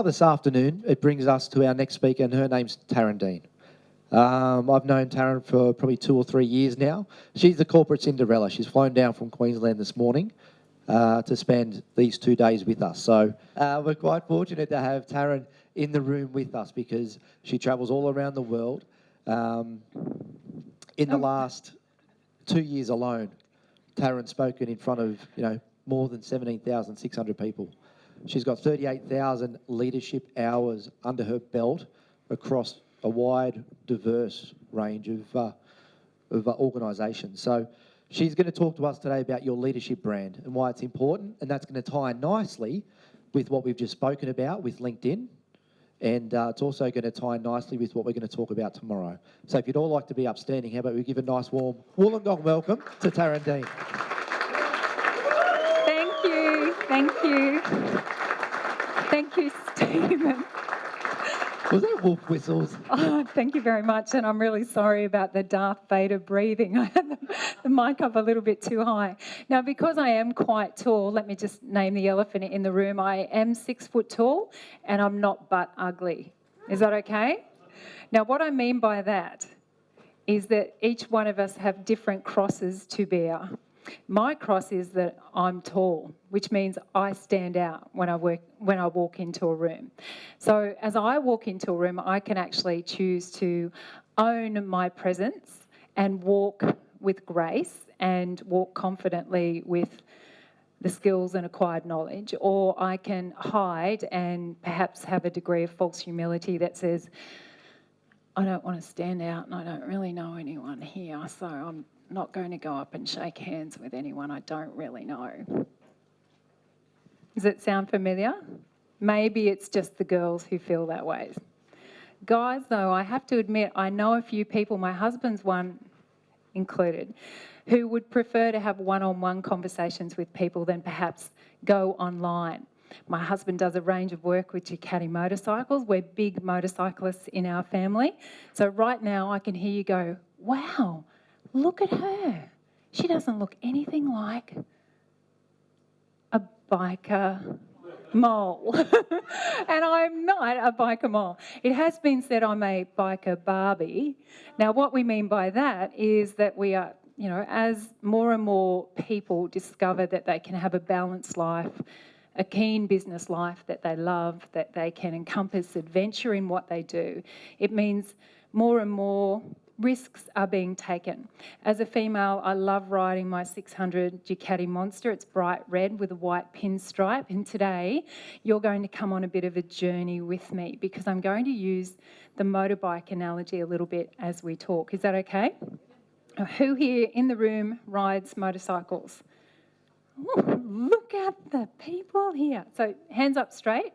this afternoon, it brings us to our next speaker, and her name's Tarran Deane. I've known Tarran for probably 2 or 3 years now. She's the corporate Cinderella. She's flown down from Queensland this morning to spend these 2 days with us. So we're quite fortunate to have Tarran in the room with us because she travels all around the world. In the last 2 years alone, Tarran's spoken in front of more than 17,600 people. She's got 38,000 leadership hours under her belt across a wide, diverse range of organisations. So she's going to talk to us today about your leadership brand and why it's important, and that's going to tie in nicely with what we've just spoken about with LinkedIn, and it's also going to tie in nicely with what we're going to talk about tomorrow. So if you'd all like to be upstanding, how about we give a nice warm Wollongong welcome to Tarran Deane. Thank you. Thank you, Stephen. Was that wolf whistles? Oh, thank you very much. And I'm really sorry about the Darth Vader breathing. I had the mic up a little bit too high. Now, because I am quite tall, let me just name the elephant in the room. I am 6 foot tall and I'm not butt ugly. Is that okay? Now, what I mean by that is that each one of us have different crosses to bear. My cross is that I'm tall, which means I stand out when I walk into a room. So as I walk into a room, I can actually choose to own my presence and walk with grace and walk confidently with the skills and acquired knowledge, or I can hide and perhaps have a degree of false humility that says, I don't want to stand out and I don't really know anyone here, so I'm not going to go up and shake hands with anyone I don't really know. Does it sound familiar? Maybe it's just the girls who feel that way. Guys, though, I have to admit, I know a few people, my husband's one included, who would prefer to have one-on-one conversations with people than perhaps go online. My husband does a range of work with Ducati motorcycles. We're big motorcyclists in our family. So right now I can hear you go, wow, look at her. She doesn't look anything like a biker mole. And I'm not a biker mole. It has been said I'm a biker Barbie. Now, what we mean by that is that we are, as more and more people discover that they can have a balanced life, a keen business life that they love, that they can encompass adventure in what they do, it means more and more risks are being taken. As a female, I love riding my 600 Ducati Monster. It's bright red with a white pinstripe. And today, you're going to come on a bit of a journey with me because I'm going to use the motorbike analogy a little bit as we talk. Is that okay? Who here in the room rides motorcycles? Ooh, look at the people here. So hands up straight,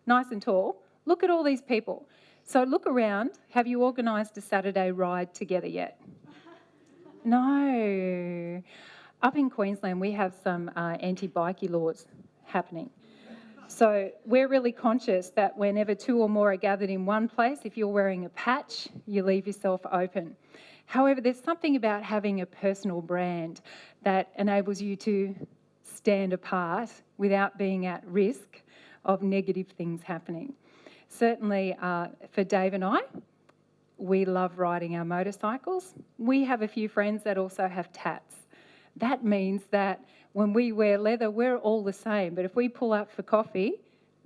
nice and tall. Look at all these people. So look around. Have you organised a Saturday ride together yet? No. Up in Queensland, we have some anti-bikie laws happening. So we're really conscious that whenever 2 or more are gathered in one place, if you're wearing a patch, you leave yourself open. However, there's something about having a personal brand that enables you to stand apart without being at risk of negative things happening. Certainly for Dave and I, we love riding our motorcycles. We have a few friends that also have tats. That means that when we wear leather, we're all the same. But if we pull up for coffee,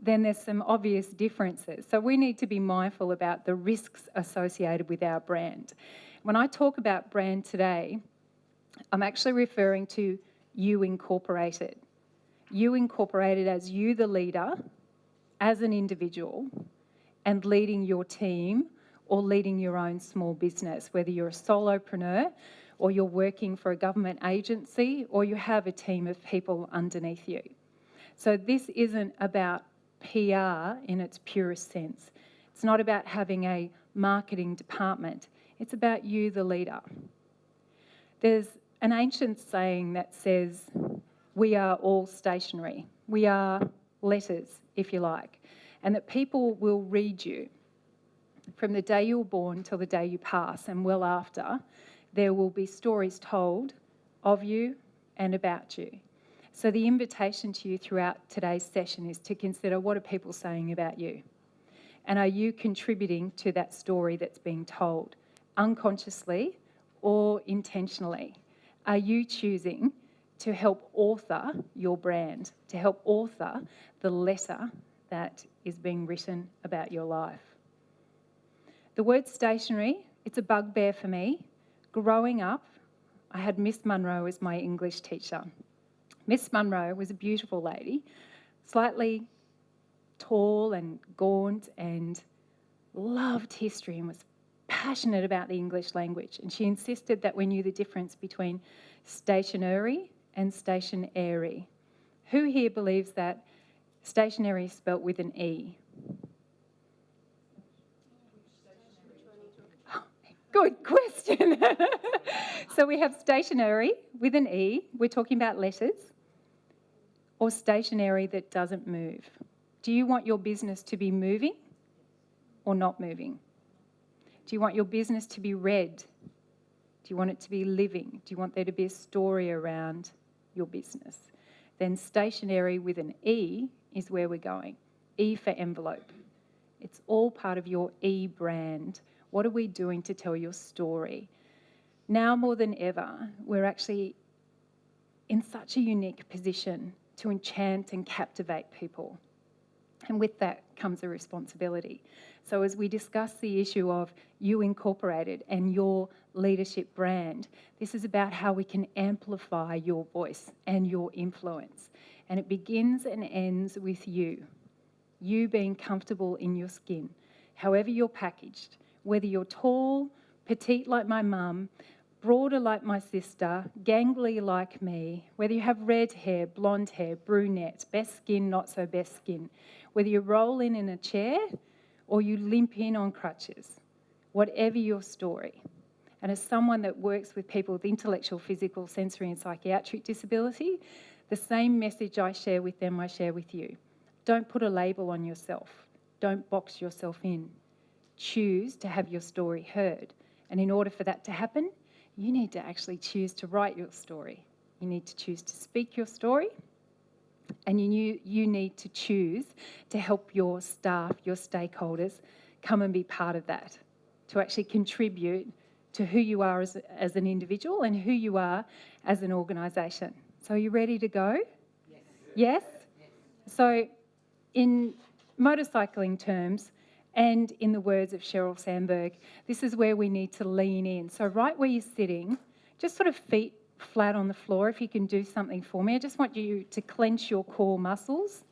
then there's some obvious differences. So we need to be mindful about the risks associated with our brand. When I talk about brand today, I'm actually referring to you incorporated. You incorporated as you the leader, as an individual, and leading your team or leading your own small business, whether you're a solopreneur or you're working for a government agency or you have a team of people underneath you. So this isn't about PR in its purest sense. It's not about having a marketing department. It's about you, the leader. There's an ancient saying that says, we are all stationary. We are letters, if you like, and that people will read you from the day you were born till the day you pass, and well after. There will be stories told of you and about you. So the invitation to you throughout today's session is to consider, what are people saying about you? And are you contributing to that story that's being told, unconsciously or intentionally? Are you choosing to help author your brand, to help author the letter that is being written about your life? The word stationery, it's a bugbear for me. Growing up, I had Miss Munro as my English teacher. Miss Munro was a beautiful lady, slightly tall and gaunt, and loved history and was passionate about the English language. And she insisted that we knew the difference between stationery and stationery. Who here believes that stationery is spelt with an E? Good question. So we have stationery with an E. We're talking about letters. Or stationery that doesn't move. Do you want your business to be moving or not moving? Do you want your business to be read? Do you want it to be living? Do you want there to be a story around your business? Then stationery with an E is where we're going. E for envelope. It's all part of your E brand. What are we doing to tell your story? Now more than ever, we're actually in such a unique position to enchant and captivate people. And with that comes a responsibility. So as we discuss the issue of You Incorporated and your leadership brand, this is about how we can amplify your voice and your influence. And it begins and ends with you. You being comfortable in your skin, however you're packaged, whether you're tall, petite like my mum, broader like my sister, gangly like me, whether you have red hair, blonde hair, brunette, best skin, not so best skin, whether you roll in a chair or you limp in on crutches, whatever your story. And as someone that works with people with intellectual, physical, sensory and psychiatric disability, the same message I share with them, I share with you. Don't put a label on yourself. Don't box yourself in. Choose to have your story heard. And in order for that to happen, you need to actually choose to write your story. You need to choose to speak your story. And you need to choose to help your staff, your stakeholders, come and be part of that, to actually contribute to who you are as an individual and who you are as an organisation. So are you ready to go? Yes? Yes? So in motorcycling terms, and in the words of Sheryl Sandberg, this is where we need to lean in. So right where you're sitting, just sort of feet flat on the floor, if you can do something for me. I just want you to clench your core muscles.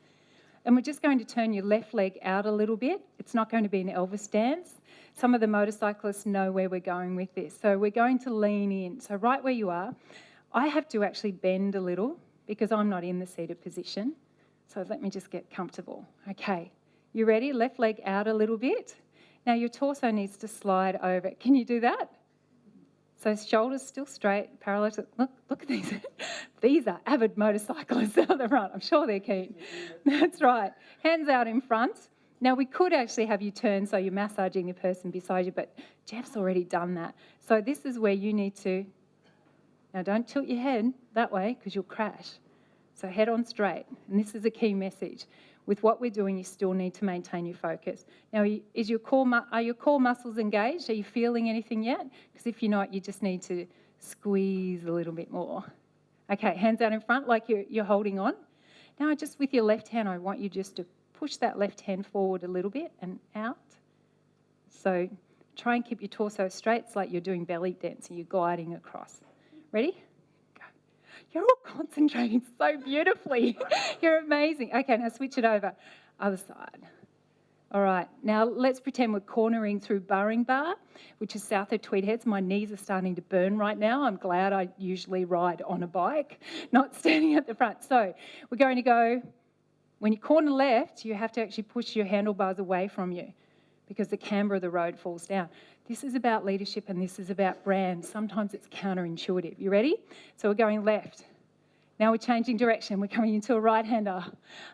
And we're just going to turn your left leg out a little bit. It's not going to be an Elvis dance. Some of the motorcyclists know where we're going with this. So we're going to lean in. So right where you are, I have to actually bend a little because I'm not in the seated position. So let me just get comfortable. Okay. You ready? Left leg out a little bit. Now your torso needs to slide over. Can you do that? So shoulders still straight, parallel to, look at these. These are avid motorcyclists out the front. I'm sure they're keen. That's right. Hands out in front. Now we could actually have you turn so you're massaging the person beside you, but Jeff's already done that. So this is where you need to, now don't tilt your head that way because you'll crash. So head on straight. And this is a key message. With what we're doing, you still need to maintain your focus. Now, are your core muscles engaged? Are you feeling anything yet? Because if you're not, you just need to squeeze a little bit more. Okay, hands out in front like you're holding on. Now, just with your left hand, I want you just to push that left hand forward a little bit and out. So try and keep your torso straight. It's like you're doing belly dancing. You're gliding across. Ready? You're all concentrating so beautifully. You're amazing. Okay, now switch it over. Other side. All right, now let's pretend we're cornering through Burring Bar, which is south of Tweed Heads. My knees are starting to burn right now. I'm glad I usually ride on a bike, not standing at the front. So we're going to go, when you corner left, you have to actually push your handlebars away from you because the camber of the road falls down. This is about leadership and this is about brand. Sometimes it's counterintuitive. You ready? So we're going left. Now we're changing direction. We're coming into a right-hander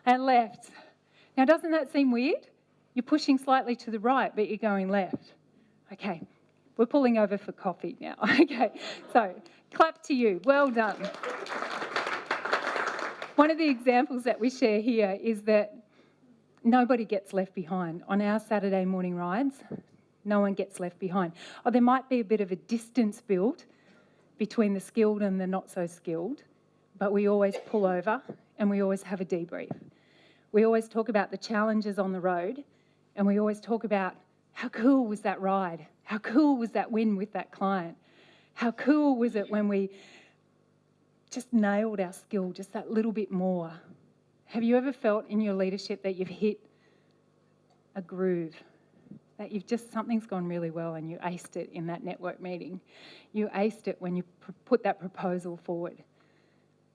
and left. Now, doesn't that seem weird? You're pushing slightly to the right, but you're going left. Okay, we're pulling over for coffee now. Okay, so clap to you. Well done. One of the examples that we share here is that nobody gets left behind. On our Saturday morning rides, no one gets left behind. Or there might be a bit of a distance built between the skilled and the not so skilled, but we always pull over and we always have a debrief. We always talk about the challenges on the road, and we always talk about how cool was that ride? How cool was that win with that client? How cool was it when we just nailed our skill just that little bit more? Have you ever felt in your leadership that you've hit a groove, that something's gone really well and you aced it in that network meeting? You aced it when you put that proposal forward.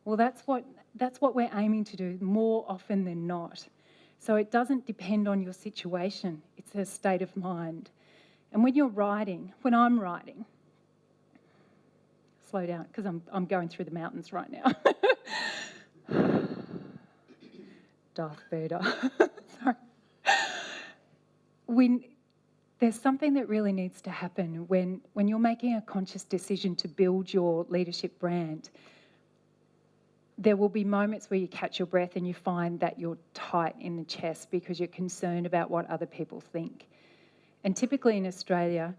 Well, that's what we're aiming to do more often than not. So it doesn't depend on your situation. It's a state of mind. And when I'm riding, slow down because I'm going through the mountains right now. Darth Vader. Sorry. There's something that really needs to happen when you're making a conscious decision to build your leadership brand. There will be moments where you catch your breath and you find that you're tight in the chest because you're concerned about what other people think. And typically in Australia,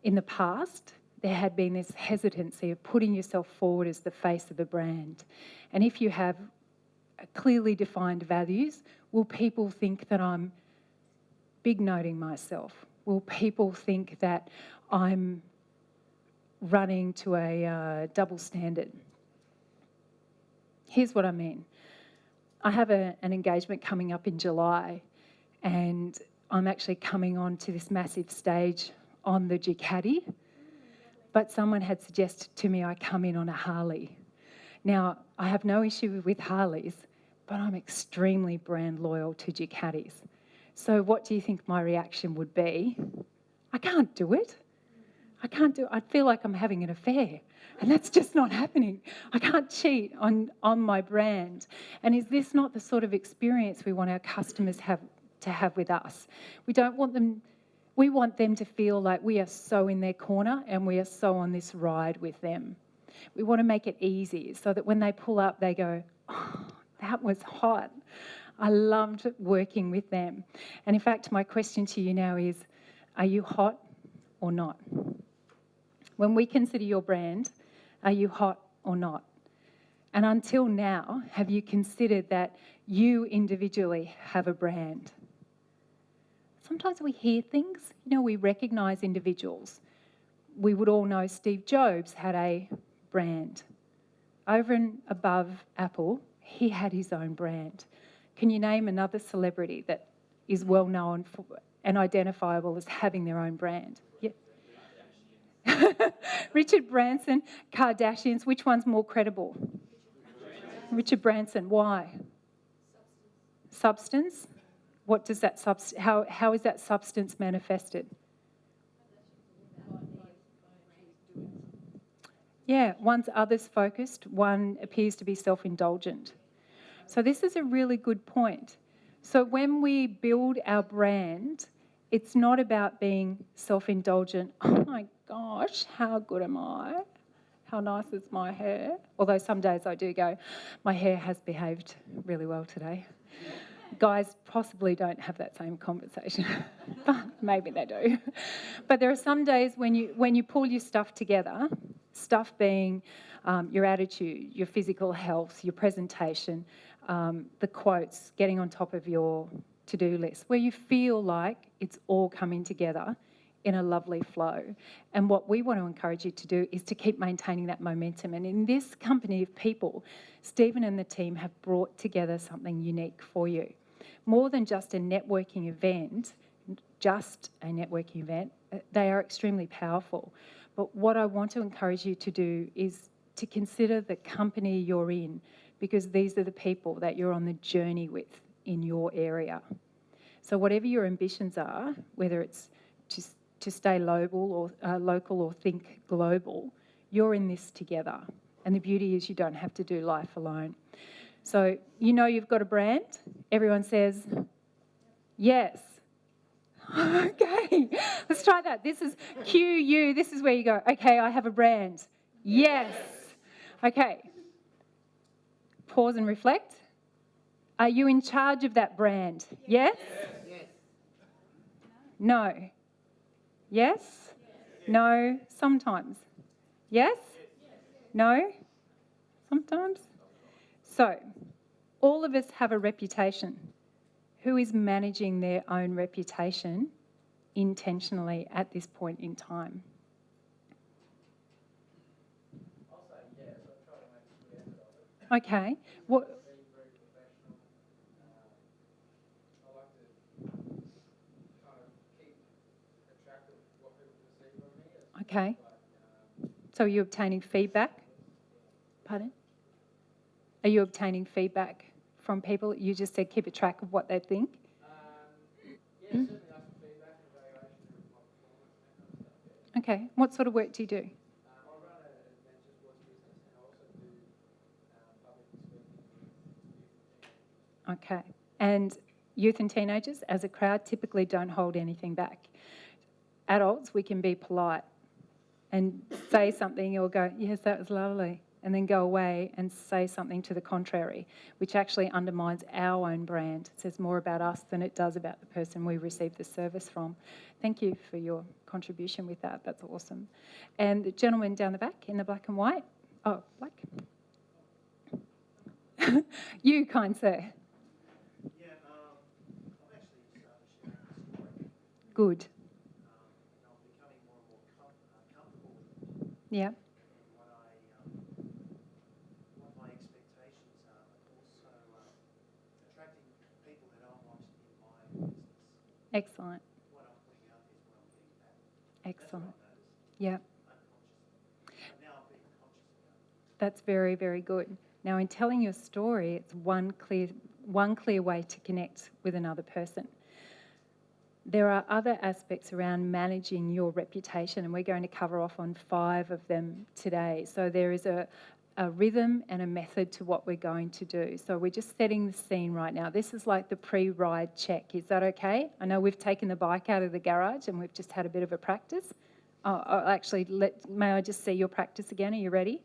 in the past, there had been this hesitancy of putting yourself forward as the face of a brand. And if you have clearly defined values, will people think that I'm big-noting myself? Will people think that I'm running to a double standard? Here's what I mean. I have an engagement coming up in July, and I'm actually coming on to this massive stage on the Ducati, but someone had suggested to me I come in on a Harley. Now, I have no issue with Harleys, but I'm extremely brand loyal to Ducatis. So what do you think my reaction would be? I can't do it. I feel like I'm having an affair, and that's just not happening. I can't cheat on my brand. And is this not the sort of experience we want our customers to have with us? We want them to feel like we are so in their corner and we are so on this ride with them. We want to make it easy so that when they pull up, they go, oh, that was hot. I loved working with them. And in fact, my question to you now is, are you hot or not? When we consider your brand, are you hot or not? And until now, have you considered that you individually have a brand? Sometimes we hear things, we recognise individuals. We would all know Steve Jobs had a brand. Over and above Apple, he had his own brand. Can you name another celebrity that is well known for and identifiable as having their own brand? Yeah. Richard Branson, Kardashians, which one's more credible? Richard Branson, why? Substance? What does that how is that substance manifested? Yeah, one's others focused, one appears to be self-indulgent. So this is a really good point. So when we build our brand, it's not about being self-indulgent. Oh my gosh, how good am I? How nice is my hair? Although some days I do go, my hair has behaved really well today. Guys possibly don't have that same conversation, but maybe they do. But there are some days when you pull your stuff together, stuff being your attitude, your physical health, your presentation, the quotes, getting on top of your to-do list, where you feel like it's all coming together in a lovely flow. And what we want to encourage you to do is to keep maintaining that momentum. And in this company of people, Stephen and the team have brought together something unique for you. More than just a networking event, they are extremely powerful. But what I want to encourage you to do is to consider the company you're in, because these are the people that you're on the journey with in your area. So whatever your ambitions are, whether it's to stay local or think global, you're in this together. And the beauty is you don't have to do life alone. So you've got a brand. Everyone says, yes. Okay, let's try that. This is QU. This is where you go, okay, I have a brand. Yes. Okay. Pause and reflect. Are you in charge of that brand? Yes? Yes. No. Yes? No? Sometimes. Yes? No? Sometimes? So, all of us have a reputation. Who is managing their own reputation intentionally at this point in time? I'll say yes. I'm trying to make a good effort of it. Okay. What? Being very professional. I like to kind of keep track of what people perceive of me. It's Okay. like, So, are you obtaining feedback? Pardon? Are you obtaining feedback from people? You just said keep a track of what they think. yeah, certainly ask for feedback and evaluation of my performance and that kind of stuff. Yeah. Okay. What sort of work do you do? I run an adventure sports business and I also do public speaking. Okay. And youth and teenagers, as a crowd, typically don't hold anything back. Adults, we can be polite and say something or go, yes, that was lovely, and then go away and say something to the contrary, which actually undermines our own brand. It says more about us than it does about the person we receive the service from. Thank you for your contribution with that. That's awesome. And the gentleman down the back in the black and white. Oh, black. You, kind sir. Yeah, I've actually started sharing the story. Good. And I'm becoming more and more comfortable with it. Yeah. And what my expectations are, but also attracting people that I want in my business. Excellent. What I'm putting out is what I'm getting back. Excellent. That's what I've noticed Yeah. unconsciously. But now I'm being conscious about it. That's very, very good. Now, in telling your story, it's one clear way to connect with another person. There are other aspects around managing your reputation, and we're going to cover off on 5 of them today. So there is a rhythm and a method to what we're going to do. So we're just setting the scene right now. This is like the pre-ride check. Is that okay? I know we've taken the bike out of the garage and we've just had a bit of a practice. Oh, actually, may I just see your practice again? Are you ready?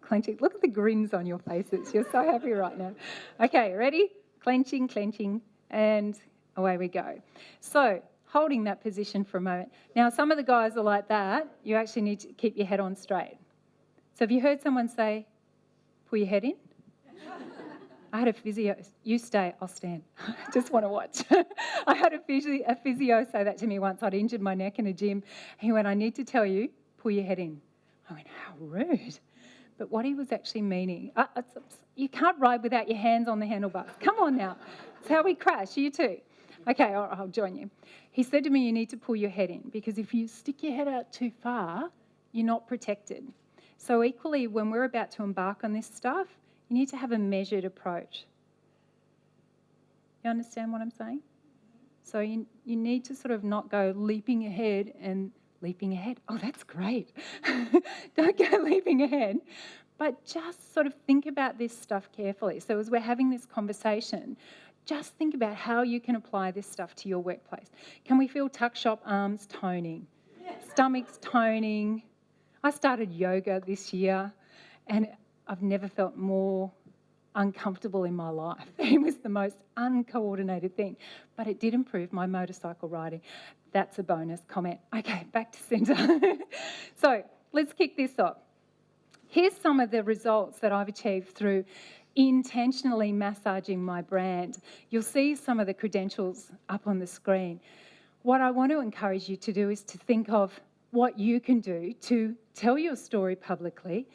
Clenching. Look at the grins on your faces. You're so happy right now. Okay, ready? Clenching, clenching, and away we go. So, holding that position for a moment. Now, some of the guys are like that. You actually need to keep your head on straight. So, have you heard someone say, pull your head in? I had a physio. You stay, I'll stand. I just want to watch. I had a physio say that to me once. I'd injured my neck in a gym. He went, I need to tell you, pull your head in. I went, how rude. But what he was actually meaning, you can't ride without your hands on the handlebars. Come on now. It's how we crash. You too. Okay, I'll join you. He said to me, you need to pull your head in because if you stick your head out too far, you're not protected. So equally, when we're about to embark on this stuff, you need to have a measured approach. You understand what I'm saying? So you need to sort of not go leaping ahead and leaping ahead. Oh, that's great. Don't go leaping ahead. But just sort of think about this stuff carefully. So as we're having this conversation, just think about how you can apply this stuff to your workplace. Can we feel tuck shop arms toning? Stomachs toning? I started yoga this year and I've never felt more uncomfortable in my life. It was the most uncoordinated thing, but it did improve my motorcycle riding. That's a bonus comment. Okay, back to centre. So let's kick this off. Here's some of the results that I've achieved through intentionally massaging my brand. You'll see some of the credentials up on the screen. What I want to encourage you to do is to think of what you can do to tell your story publicly,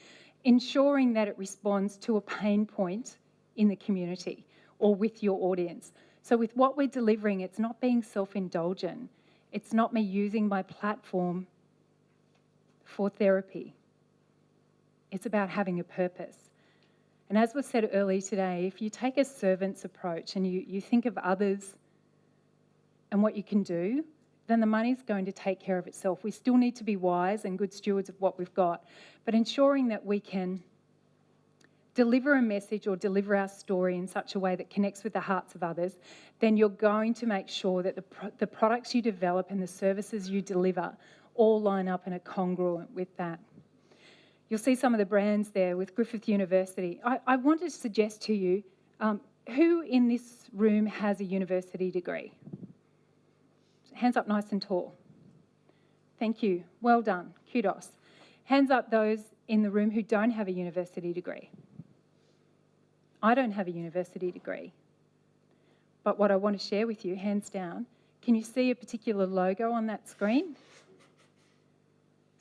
ensuring that it responds to a pain point in the community or with your audience. So with what we're delivering, it's not being self-indulgent. It's not me using my platform for therapy. It's about having a purpose. And as was said earlier today, if you take a servant's approach and you think of others and what you can do, then the money's going to take care of itself. We still need to be wise and good stewards of what we've got, but ensuring that we can deliver a message or deliver our story in such a way that connects with the hearts of others, then you're going to make sure that the products you develop and the services you deliver all line up and are congruent with that. You'll see some of the brands there with Griffith University. I want to suggest to you, who in this room has a university degree? Hands up nice and tall. Thank you. Well done. Kudos. Hands up those in the room who don't have a university degree. I don't have a university degree. But what I want to share with you, hands down, can you see a particular logo on that screen?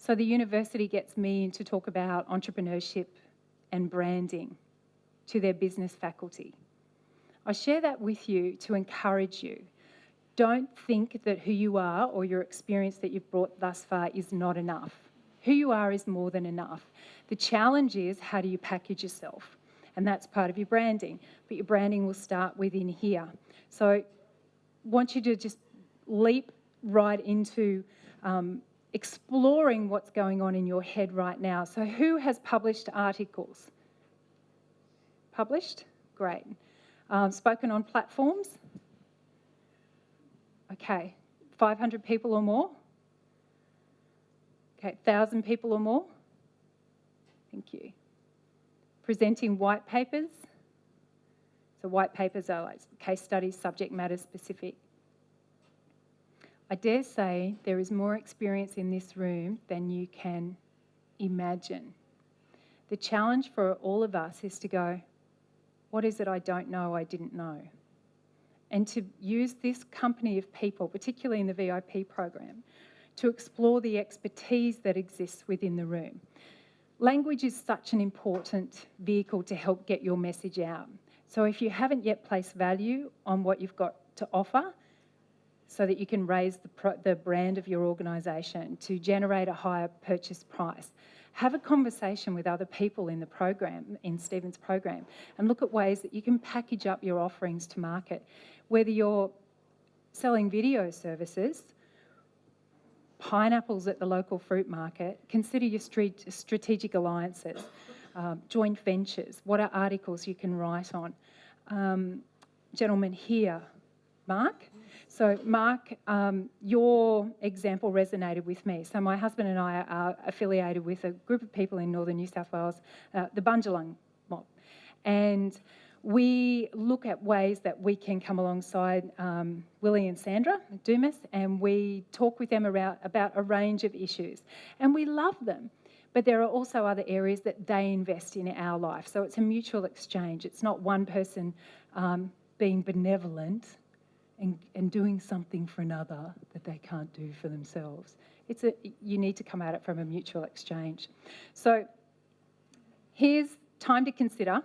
So the university gets me in to talk about entrepreneurship and branding to their business faculty. I share that with you to encourage you. Don't think that who you are or your experience that you've brought thus far is not enough. Who you are is more than enough. The challenge is, how do you package yourself? And that's part of your branding. But your branding will start within here. So I want you to just leap right into exploring what's going on in your head right now. So who has published articles? Published? Great. Spoken on platforms? Okay. 500 people or more? Okay. 1,000 people or more? Thank you. Presenting white papers? So white papers are like case studies, subject matter specific. I dare say there is more experience in this room than you can imagine. The challenge for all of us is to go, what is it I don't know I didn't know? And to use this company of people, particularly in the VIP program, to explore the expertise that exists within the room. Language is such an important vehicle to help get your message out. So if you haven't yet placed value on what you've got to offer, so that you can raise the brand of your organisation to generate a higher purchase price, have a conversation with other people in the program, in Stephen's program, and look at ways that you can package up your offerings to market. Whether you're selling video services, pineapples at the local fruit market, consider your strategic alliances, joint ventures. What are articles you can write on? Gentleman here, Mark. So Mark, your example resonated with me. So my husband and I are affiliated with a group of people in northern New South Wales, the Bundjalung mob. And we look at ways that we can come alongside Willie and Sandra Dumas, and we talk with them about a range of issues. And we love them. But there are also other areas that they invest in our life. So it's a mutual exchange. It's not one person being benevolent and doing something for another that they can't do for themselves. You need to come at it from a mutual exchange. So here's time to consider.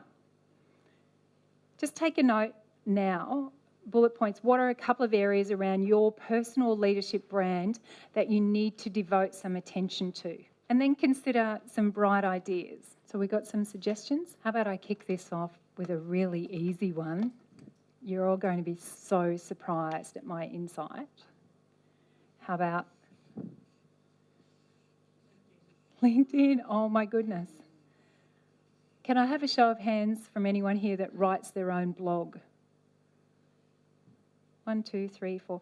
Just take a note now, bullet points. What are a couple of areas around your personal leadership brand that you need to devote some attention to? And then consider some bright ideas. So we've got some suggestions. How about I kick this off with a really easy one? You're all going to be so surprised at my insight. How about LinkedIn? Oh my goodness. Can I have a show of hands from anyone here that writes their own blog? 1, 2, 3, 4.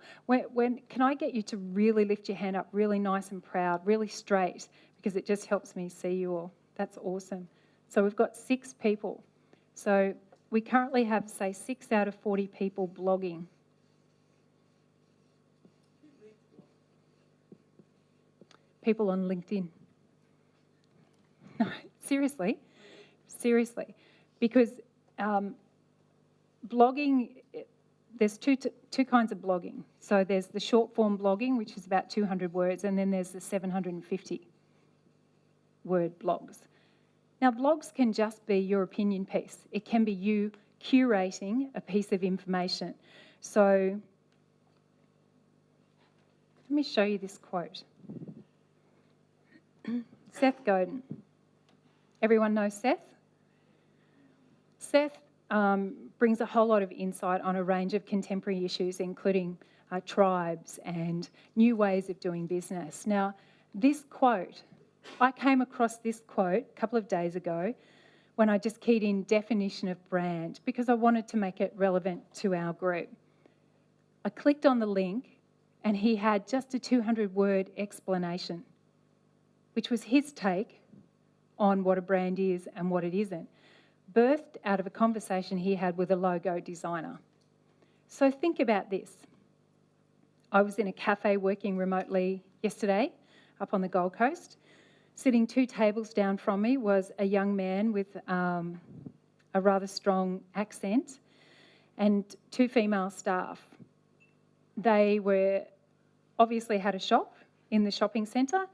Can I get you to really lift your hand up, really nice and proud, really straight, because it just helps me see you all. That's awesome. So we've got 6 people. So we currently have, say, 6 out of 40 people blogging. People on LinkedIn. No, seriously. Because blogging, there's two kinds of blogging. So there's the short form blogging, which is about 200 words, and then there's the 750 word blogs. Now, blogs can just be your opinion piece. It can be you curating a piece of information. So let me show you this quote. Seth Godin. Everyone knows Seth? Seth brings a whole lot of insight on a range of contemporary issues, including tribes and new ways of doing business. Now, this quote, I came across this quote a couple of days ago when I just keyed in definition of brand because I wanted to make it relevant to our group. I clicked on the link and he had just a 200-word explanation, which was his take on what a brand is and what it isn't, birthed out of a conversation he had with a logo designer. So think about this. I was in a cafe working remotely yesterday up on the Gold Coast. Sitting 2 tables down from me was a young man with a rather strong accent and 2 female staff. They were obviously had a shop in the shopping centre.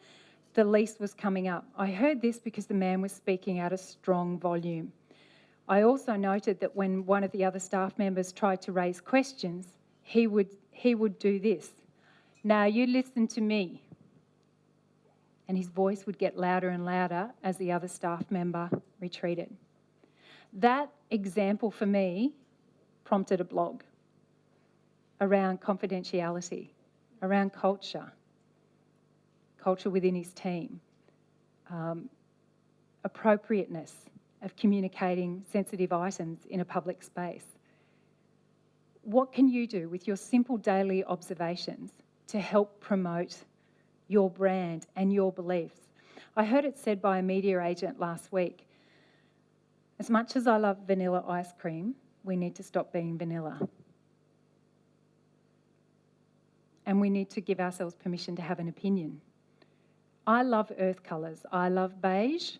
The lease was coming up. I heard this because the man was speaking at a strong volume. I also noted that when one of the other staff members tried to raise questions, he would do this. "Now you listen to me." And his voice would get louder and louder as the other staff member retreated. That example for me prompted a blog around confidentiality, around culture within his team, appropriateness of communicating sensitive items in a public space. What can you do with your simple daily observations to help promote your brand and your beliefs? I heard it said by a media agent last week, as much as I love vanilla ice cream, we need to stop being vanilla. And we need to give ourselves permission to have an opinion. I love earth colours. I love beige,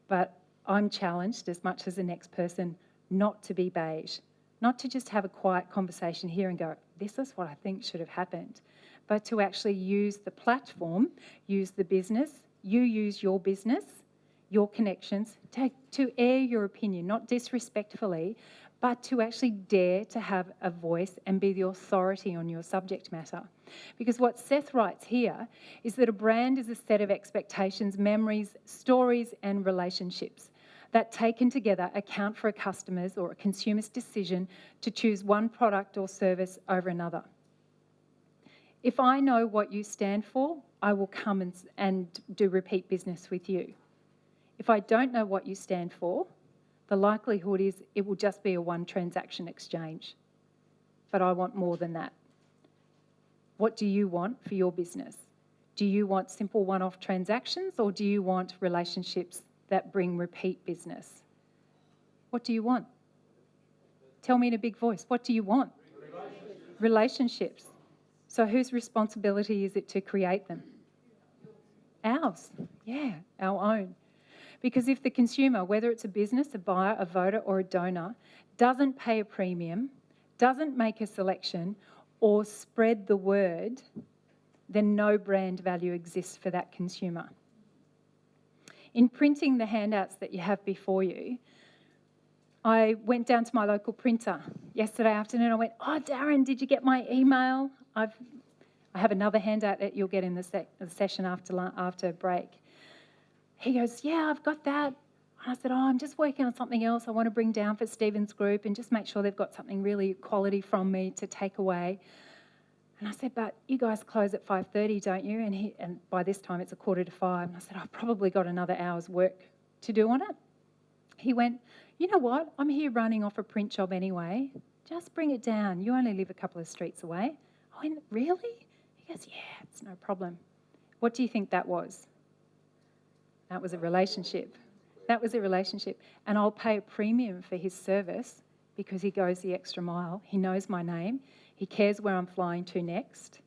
but I'm challenged as much as the next person not to be beige, not to just have a quiet conversation here and go, this is what I think should have happened, but to actually use the platform, use the business, you use your business, your connections, to air your opinion, not disrespectfully, but to actually dare to have a voice and be the authority on your subject matter. Because what Seth writes here is that a brand is a set of expectations, memories, stories, and relationships that taken together account for a customer's or a consumer's decision to choose one product or service over another. If I know what you stand for, I will come and do repeat business with you. If I don't know what you stand for, the likelihood is it will just be a one transaction exchange. But I want more than that. What do you want for your business? Do you want simple one-off transactions, or do you want relationships that bring repeat business? What do you want? Tell me in a big voice. What do you want? Relationships. So whose responsibility is it to create them? Ours. Yeah, our own. Because if the consumer, whether it's a business, a buyer, a voter or a donor, doesn't pay a premium, doesn't make a selection or spread the word, then no brand value exists for that consumer. In printing the handouts that you have before you, I went down to my local printer yesterday afternoon. I went, "Oh, Darren, did you get my email? I have another handout that you'll get in the session after break." He goes, "Yeah, I've got that." And I said, "Oh, I'm just working on something else I want to bring down for Stephen's group and just make sure they've got something really quality from me to take away." And I said, "But you guys close at 5:30, don't you?" And by this time it's 5:15. And I said, "I've probably got another hour's work to do on it." He went, "You know what? I'm here running off a print job anyway. Just bring it down. You only live a couple of streets away." I went, "Really?" He goes, "Yeah, it's no problem." What do you think that was? That was a relationship. That was a relationship. And I'll pay a premium for his service because he goes the extra mile. He knows my name. He cares where I'm flying to next.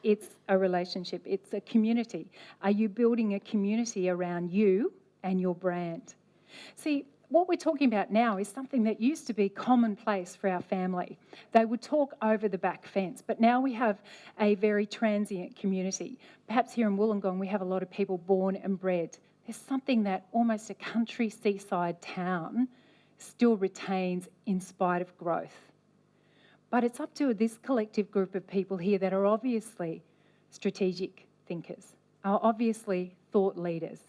It's a relationship. It's a community. Are you building a community around you and your brand? See, what we're talking about now is something that used to be commonplace for our family. They would talk over the back fence, but now we have a very transient community. Perhaps here in Wollongong we have a lot of people born and bred. There's something that almost a country seaside town still retains in spite of growth. But it's up to this collective group of people here that are obviously strategic thinkers, are obviously thought leaders.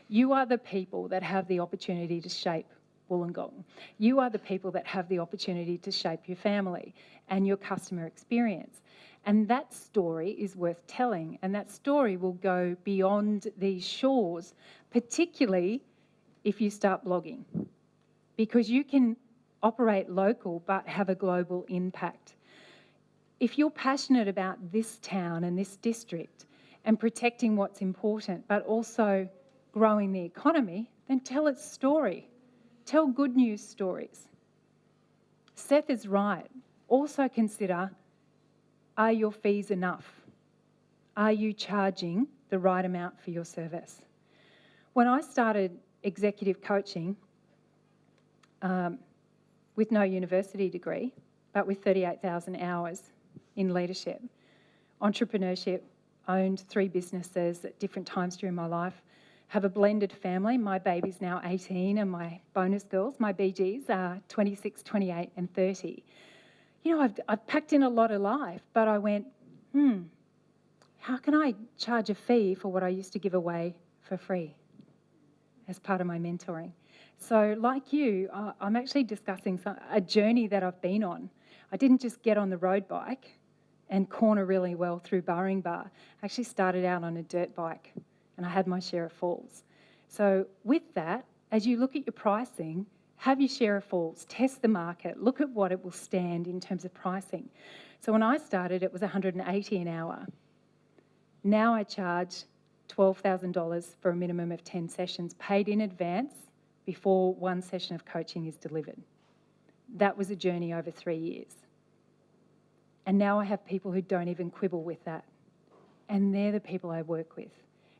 You are the people that have the opportunity to shape Wollongong. You are the people that have the opportunity to shape your family and your customer experience. And that story is worth telling, and that story will go beyond these shores, particularly if you start blogging, because you can operate local but have a global impact. If you're passionate about this town and this district and protecting what's important, but also growing the economy, then tell its story. Tell good news stories. Seth is right. Also consider, are your fees enough? Are you charging the right amount for your service? When I started executive coaching, with no university degree, but with 38,000 hours in leadership, entrepreneurship, owned 3 businesses at different times during my life, have a blended family. My baby's now 18 and my bonus girls, my BGs, are 26, 28 and 30. You know, I've packed in a lot of life, but I went, how can I charge a fee for what I used to give away for free as part of my mentoring? So like you, I'm actually discussing a journey that I've been on. I didn't just get on the road bike and corner really well through Burring Bar. I actually started out on a dirt bike and I had my share of falls. So with that, as you look at your pricing, have your share of falls, test the market, look at what it will stand in terms of pricing. So when I started, it was $180 an hour. Now I charge $12,000 for a minimum of 10 sessions paid in advance before one session of coaching is delivered. That was a journey over 3 years. And now I have people who don't even quibble with that. And they're the people I work with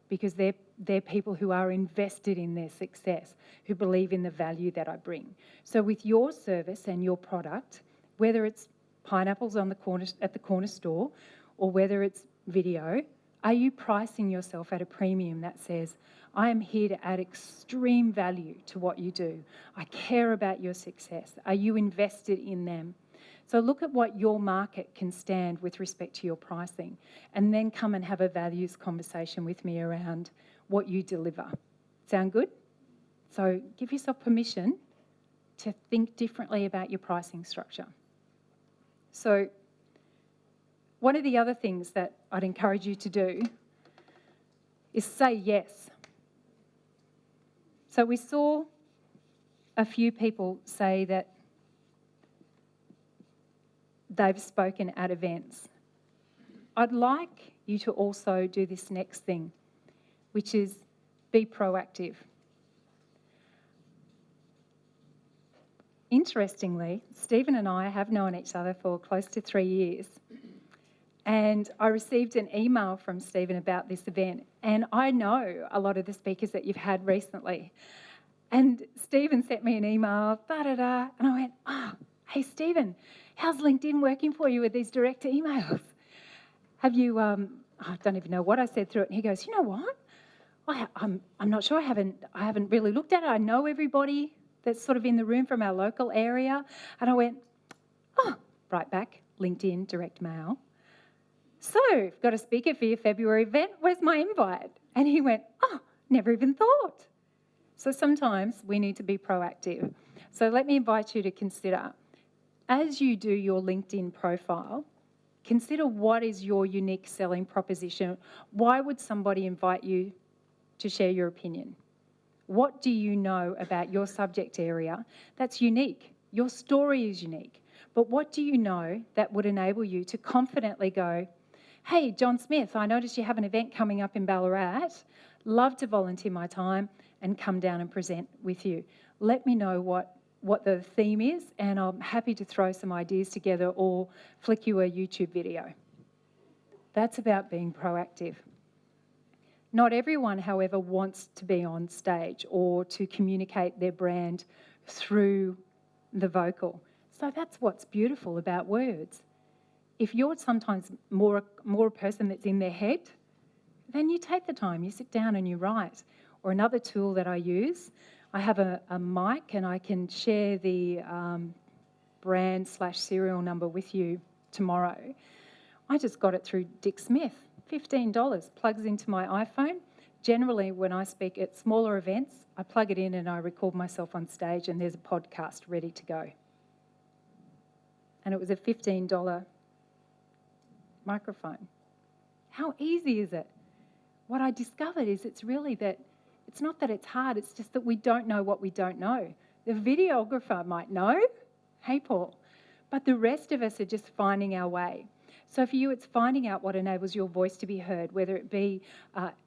because they're people who are invested in their success, who believe in the value that I bring. So with your service and your product, whether it's pineapples on the corner, at the corner store or whether it's video, are you pricing yourself at a premium that says, I am here to add extreme value to what you do. I care about your success. Are you invested in them? So look at what your market can stand with respect to your pricing and then come and have a values conversation with me around what you deliver. Sound good? So give yourself permission to think differently about your pricing structure. So one of the other things that I'd encourage you to do is say yes. So we saw a few people say that they've spoken at events. I'd like you to also do this next thing, which is be proactive. Interestingly, Stephen and I have known each other for close to 3 years. And I received an email from Stephen about this event. And I know a lot of the speakers that you've had recently. And Stephen sent me an email, and I went, hey, Stephen, how's LinkedIn working for you with these direct emails? Have you, I don't even know what I said through it. And he goes, you know what? I'm not sure. I haven't really looked at it. I know everybody that's sort of in the room from our local area. And I went, right back, LinkedIn, direct mail. So, I've got a speaker for your February event. Where's my invite? And he went, never even thought. So sometimes we need to be proactive. So let me invite you to consider, as you do your LinkedIn profile, consider what is your unique selling proposition. Why would somebody invite you to share your opinion? What do you know about your subject area that's unique? Your story is unique. But what do you know that would enable you to confidently go, hey, John Smith, I noticed you have an event coming up in Ballarat. Love to volunteer my time and come down and present with you. Let me know what the theme is, and I'm happy to throw some ideas together or flick you a YouTube video. That's about being proactive. Not everyone, however, wants to be on stage or to communicate their brand through the vocal. So that's what's beautiful about words. If you're sometimes more a person that's in their head, then you take the time, you sit down and you write. Or another tool that I use, I have a mic and I can share the brand/serial number with you tomorrow. I just got it through Dick Smith, $15, plugs into my iPhone. Generally, when I speak at smaller events, I plug it in and I record myself on stage and there's a podcast ready to go. And it was a $15 microphone. How easy is it? What I discovered is it's really that it's not that it's hard, it's just that we don't know what we don't know. The videographer might know, hey Paul, but the rest of us are just finding our way. So for you, it's finding out what enables your voice to be heard, whether it be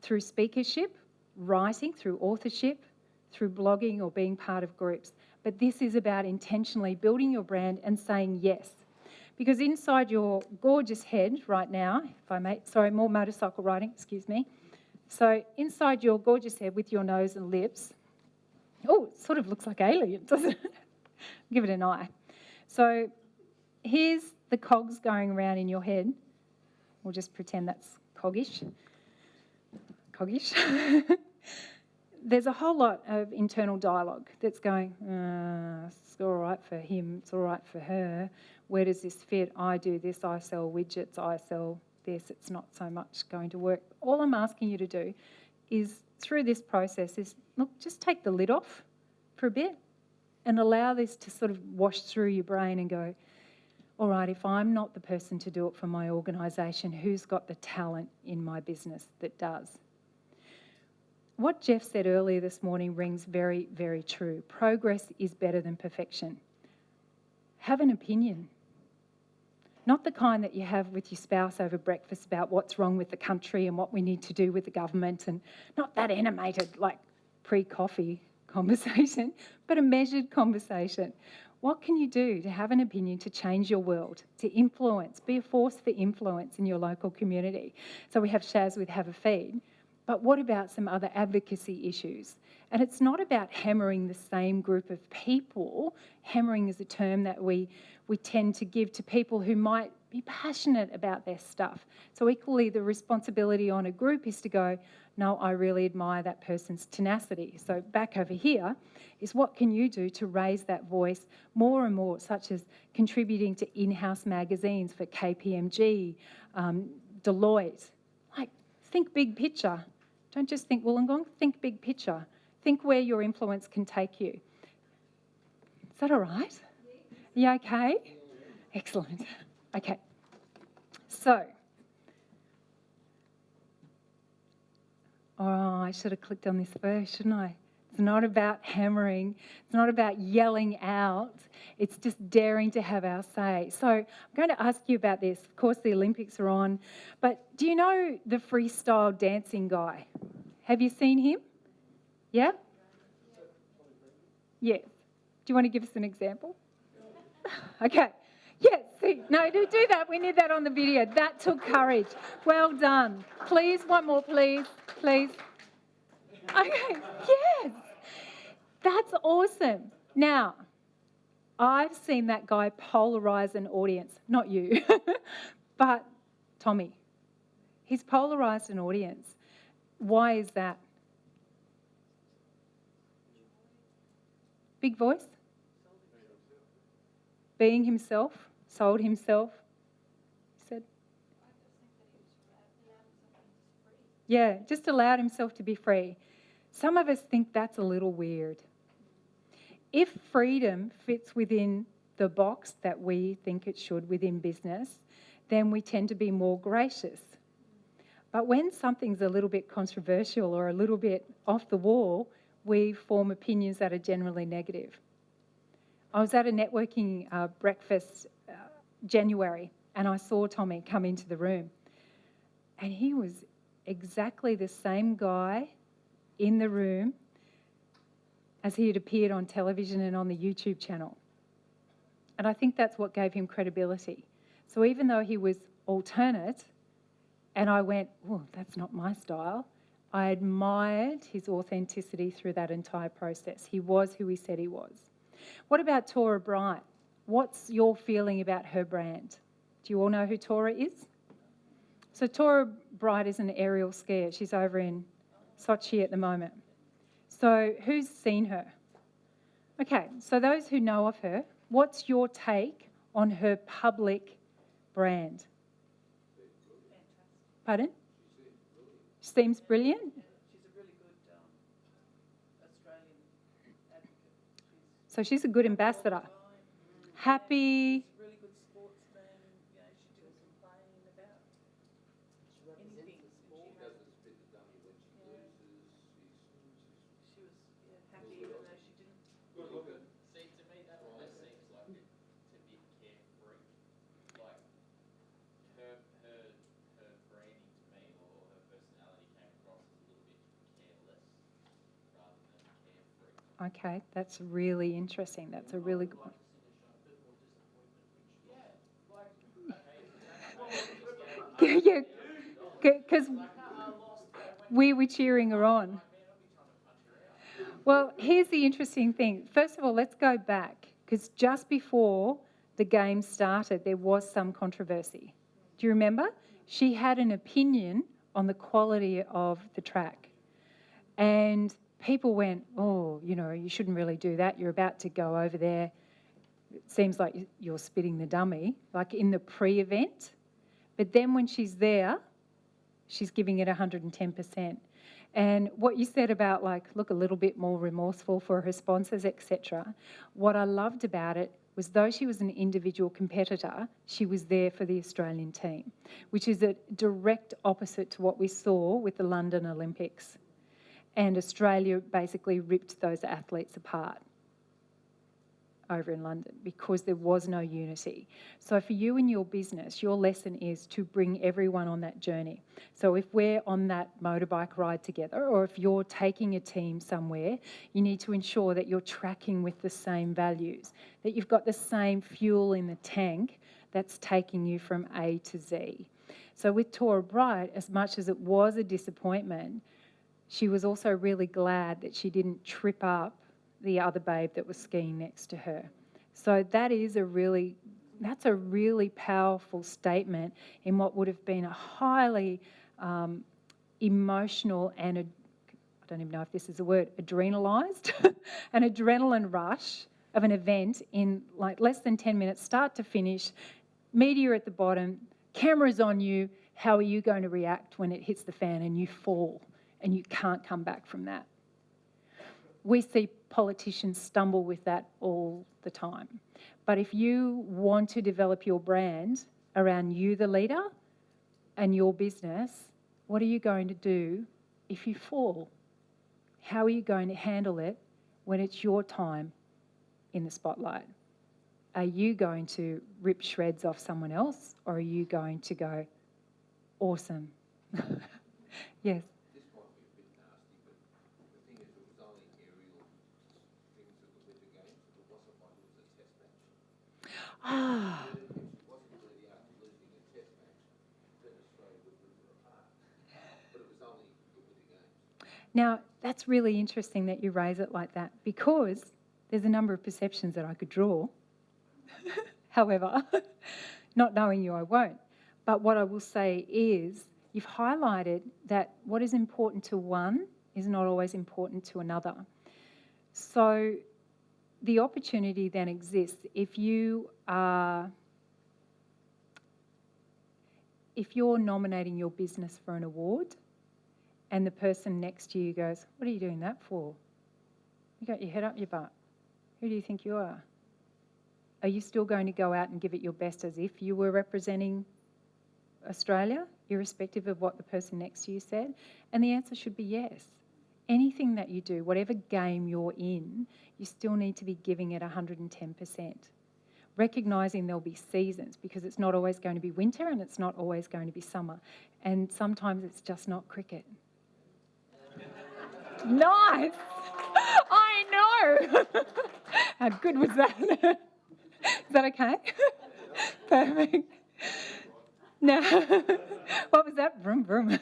through speakership writing, through authorship, through blogging or being part of groups. But this is about intentionally building your brand and saying yes. Because inside your gorgeous head right now, if I may, sorry, more motorcycle riding, excuse me. So inside your gorgeous head with your nose and lips, oh, it sort of looks like alien, doesn't it? Give it an eye. So here's the cogs going around in your head. We'll just pretend that's coggish. Coggish. There's a whole lot of internal dialogue that's going, it's all right for him, it's all right for her. Where does this fit? I do this, I sell widgets, I sell this, it's not so much going to work. All I'm asking you to do is, through this process, is look, just take the lid off for a bit and allow this to sort of wash through your brain and go, all right, if I'm not the person to do it for my organisation, who's got the talent in my business that does? What Jeff said earlier this morning rings very, very true. Progress is better than perfection. Have an opinion. Not the kind that you have with your spouse over breakfast about what's wrong with the country and what we need to do with the government, and not that animated, like pre-coffee conversation, but a measured conversation. What can you do to have an opinion to change your world, to influence, be a force for influence in your local community? So we have Shaz with Have a Feed. But what about some other advocacy issues? And it's not about hammering the same group of people. Hammering is a term that we tend to give to people who might be passionate about their stuff. So equally, the responsibility on a group is to go, no, I really admire that person's tenacity. So back over here is, what can you do to raise that voice more and more, such as contributing to in-house magazines for KPMG, Deloitte. Like, think big picture. Don't just think Wollongong, think big picture. Think where your influence can take you. Is that all right? You okay? Excellent. Okay. So, I should have clicked on this first, shouldn't I? It's not about hammering. It's not about yelling out. It's just daring to have our say. So I'm going to ask you about this. Of course, the Olympics are on. But do you know the freestyle dancing guy? Have you seen him? Yeah? Yes. Do you want to give us an example? Okay. Yes. See, no, do that. We need that on the video. That took courage. Well done. Please, one more, please. Please. Okay. Yes. That's awesome. Now, I've seen that guy polarise an audience. Not you, but Tommy. He's polarised an audience. Why is that? Big voice? Being himself, sold himself. He said, yeah, just allowed himself to be free. Some of us think that's a little weird. If freedom fits within the box that we think it should within business, then we tend to be more gracious. But when something's a little bit controversial or a little bit off the wall, we form opinions that are generally negative. I was at a networking breakfast January, and I saw Tommy come into the room. And he was exactly the same guy in the room as he had appeared on television and on the YouTube channel. And I think that's what gave him credibility. So even though he was alternate, and I went, oh, that's not my style, I admired his authenticity through that entire process. He was who he said he was. What about Tora Bright? What's your feeling about her brand? Do you all know who Tora is? So Tora Bright is an aerial skier. She's over in Sochi at the moment. So who's seen her? Okay, so those who know of her, what's your take on her public brand? Pardon? She seems brilliant. She's a really good Australian advocate. So she's a good ambassador. Happy. She's a really good sportsman. You know, she does some playing about anything. She doesn't spit the dummy when she loses. She was happy even though she didn't. Good looking. See, to me, that almost seems like it's a bit carefree. Like her branding to me, or her personality came across as a little bit careless. Okay, that's really interesting. That's a really good point. Yeah, because we were cheering her on. Well, here's the interesting thing. First of all, let's go back, because just before the game started, there was some controversy. Do you remember? She had an opinion on the quality of the track. And people went, oh, you know, you shouldn't really do that. You're about to go over there. It seems like you're spitting the dummy, like in the pre-event. But then when she's there, she's giving it 110%. And what you said about, like, look a little bit more remorseful for her sponsors, etc. What I loved about it was, though she was an individual competitor, she was there for the Australian team, which is a direct opposite to what we saw with the London Olympics. And Australia basically ripped those athletes apart over in London because there was no unity. So for you and your business, your lesson is to bring everyone on that journey. So if we're on that motorbike ride together, or if you're taking a team somewhere, you need to ensure that you're tracking with the same values, that you've got the same fuel in the tank that's taking you from A to Z. So with Tora Bright, as much as it was a disappointment, she was also really glad that she didn't trip up the other babe that was skiing next to her. So that's a really powerful statement in what would have been a highly emotional and, I don't even know if this is a word, adrenalised, an adrenaline rush of an event in like less than 10 minutes, start to finish, media at the bottom, cameras on you. How are you going to react when it hits the fan and you fall and you can't come back from that? We see politicians stumble with that all the time. But if you want to develop your brand around you, the leader, and your business, what are you going to do if you fall? How are you going to handle it when it's your time in the spotlight? Are you going to rip shreds off someone else, or are you going to go, awesome? Yes. This might be a bit nasty, but the thing is, it was only aerial things at the Winter Games. It wasn't like it was a test match. Ah, If she wasn't really after losing a test match, then Australia would rip her apart. But it was only the Winter Games. now that's really interesting that you raise it like that, because there's a number of perceptions that I could draw. However, not knowing you, I won't. But what I will say is, you've highlighted that what is important to one is not always important to another. So the opportunity then exists if you're nominating your business for an award and the person next to you goes, what are you doing that for? You got your head up your butt. Who do you think you are? Are you still going to go out and give it your best as if you were representing Australia, irrespective of what the person next to you said? And the answer should be yes. Anything that you do, whatever game you're in, you still need to be giving it 110%. Recognising there'll be seasons, because it's not always going to be winter and it's not always going to be summer. And sometimes it's just not cricket. Nice! I know! How good was that? Is that okay? Perfect. Now, what was that? Vroom, vroom.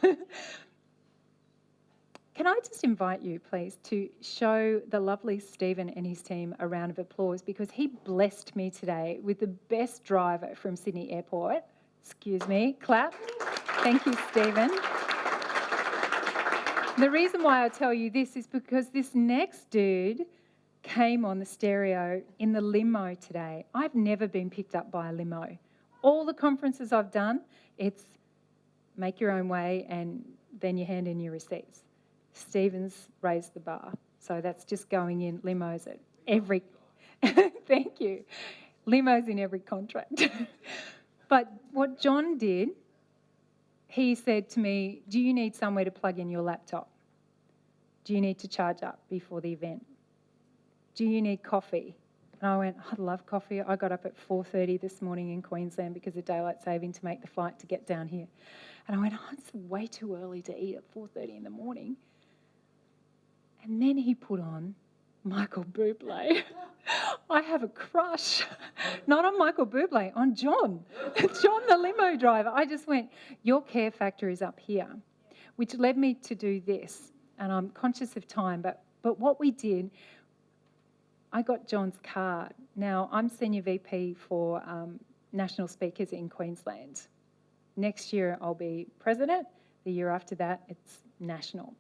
Can I just invite you, please, to show the lovely Stephen and his team a round of applause, because he blessed me today with the best driver from Sydney Airport. Excuse me, clap. Thank you, Stephen. The reason why I tell you this is because this next dude came on the stereo in the limo today. I've never been picked up by a limo. All the conferences I've done, it's make your own way and then you hand in your receipts. Stephen's raised the bar. So that's just going in limos at every... Thank you. Limos in every contract. But what John did, he said to me, do you need somewhere to plug in your laptop? Do you need to charge up before the event? Do you need coffee? And I went, I love coffee. I got up at 4:30 this morning in Queensland because of daylight saving to make the flight to get down here. And I went, oh, it's way too early to eat at 4:30 in the morning. And then he put on Michael Bublé. I have a crush, not on Michael Bublé, on John. John, the limo driver. I just went, your care factor is up here, which led me to do this. And I'm conscious of time, but what we did, I got John's card. Now, I'm Senior VP for National Speakers in Queensland. Next year, I'll be President. The year after that, it's national.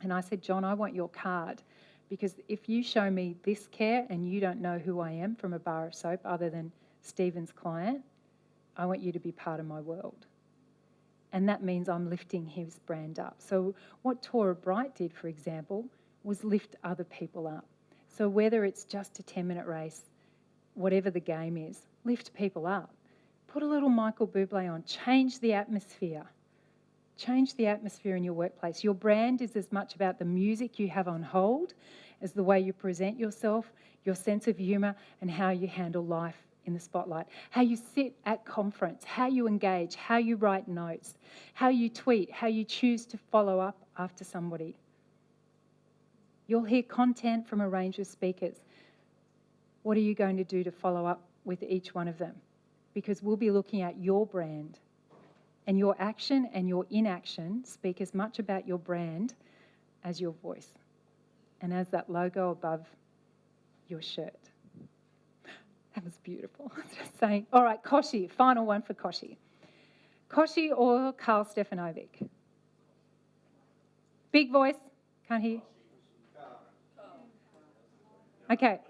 And I said, John, I want your card, because if you show me this care and you don't know who I am from a bar of soap other than Stephen's client, I want you to be part of my world. And that means I'm lifting his brand up. So what Tora Bright did, for example, was lift other people up. So whether it's just a 10-minute race, whatever the game is, lift people up. Put a little Michael Bublé on. Change the atmosphere. Change the atmosphere in your workplace. Your brand is as much about the music you have on hold as the way you present yourself, your sense of humour, and how you handle life in the spotlight. How you sit at conference, how you engage, how you write notes, how you tweet, how you choose to follow up after somebody. You'll hear content from a range of speakers. What are you going to do to follow up with each one of them? Because we'll be looking at your brand. And your action and your inaction speak as much about your brand as your voice and as that logo above your shirt. That was beautiful. Just saying. All right, Koshi, final one for Koshi. Koshi or Karl Stefanovic? Big voice, can't hear. Okay,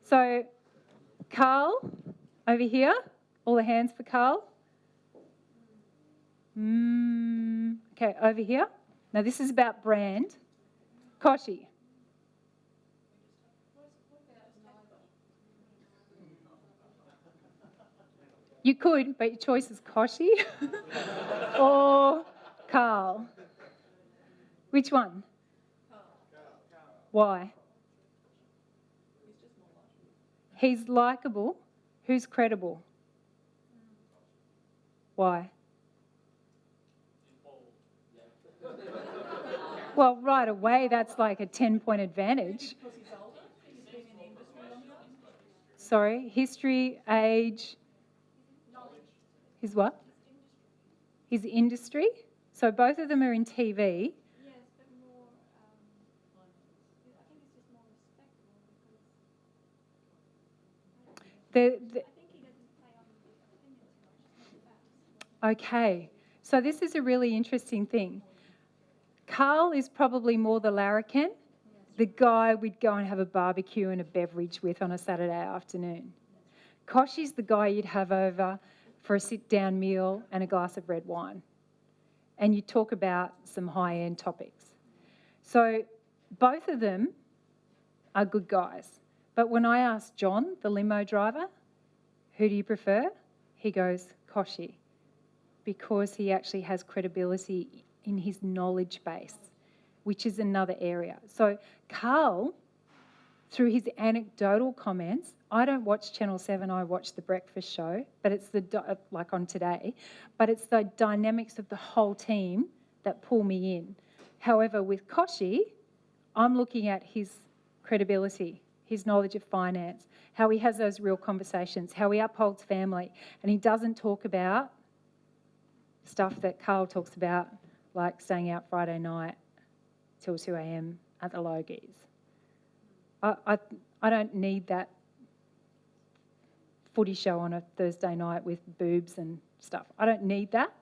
so Karl, over here, all the hands for Karl. Okay, over here. Now this is about brand. Koshi. You could, but your choice is Koshi or Karl. Which one? Why? He's likeable. Who's credible? Why? Well, right away, that's like a 10-point advantage. Because he's older, he's been in the industry longer. Sorry, history, age. His what? His industry. So both of them are in TV. Yes, but more, I think it's just more respectable because The, I think he doesn't play on the opinion too much, it's more facts. okay, so this is a really interesting thing. Karl is probably more the larrikin, the guy we'd go and have a barbecue and a beverage with on a Saturday afternoon. Koshi's the guy you'd have over for a sit-down meal and a glass of red wine. And you talk about some high-end topics. So both of them are good guys. But when I asked John, the limo driver, who do you prefer? He goes, Koshi, because he actually has credibility in his knowledge base, which is another area. So Karl, through his anecdotal comments, I don't watch Channel 7, I watch The Breakfast Show, but it's like on Today, but it's the dynamics of the whole team that pull me in. However, with Koshi, I'm looking at his credibility, his knowledge of finance, how he has those real conversations, how he upholds family, and he doesn't talk about stuff that Karl talks about, like staying out Friday night till 2 a.m. at the Logies. I don't need that footy show on a Thursday night with boobs and stuff. I don't need that.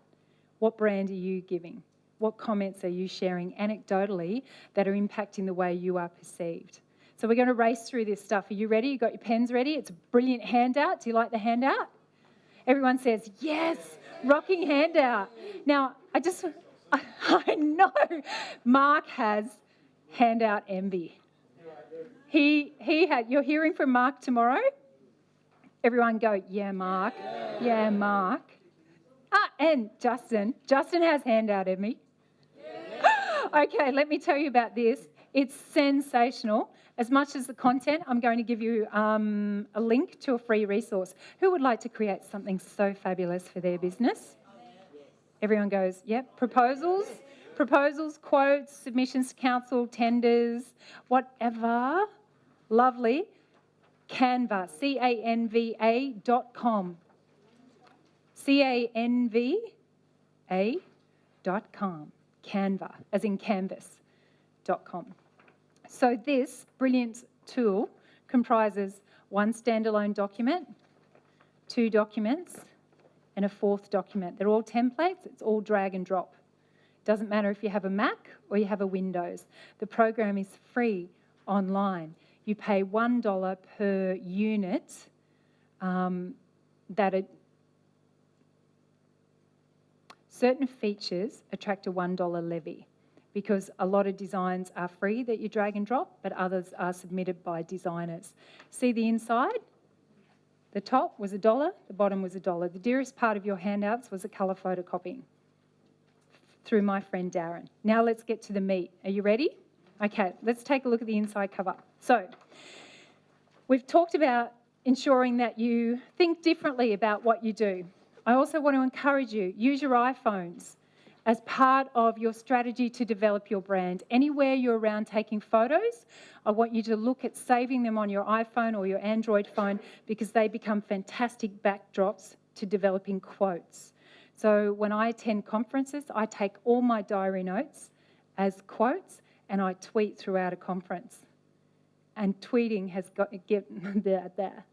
What brand are you giving? What comments are you sharing anecdotally that are impacting the way you are perceived? So we're going to race through this stuff. Are you ready? You got your pens ready? It's a brilliant handout. Do you like the handout? Everyone says, yes, rocking handout. Now, I know Mark has handout envy. He had, you're hearing from Mark tomorrow? Everyone go, yeah, Mark. Yeah, Mark. And Justin. Justin has handout envy. Okay, let me tell you about this. It's sensational. As much as the content, I'm going to give you a link to a free resource. Who would like to create something so fabulous for their business? Everyone goes, yep. Proposals, quotes, submissions to council, tenders, whatever. Lovely. Canva, canva.com. canva.com. Canva, as in canvas.com. So this brilliant tool comprises one standalone document, 2 documents, and a 4th document. They're all templates. It's all drag and drop. Doesn't matter if you have a Mac or you have a Windows. The program is free online. You pay $1 per unit certain features attract a $1 levy because a lot of designs are free that you drag and drop, but others are submitted by designers. See the inside? The top was $1, the bottom was $1. The dearest part of your handouts was a colour photocopying through my friend Darren. Now let's get to the meat. Are you ready? Okay, let's take a look at the inside cover. So, we've talked about ensuring that you think differently about what you do. I also want to encourage you, use your iPhones as part of your strategy to develop your brand. Anywhere you're around taking photos, I want you to look at saving them on your iPhone or your Android phone because they become fantastic backdrops to developing quotes. So when I attend conferences, I take all my diary notes as quotes and I tweet throughout a conference. And tweeting has got to get there.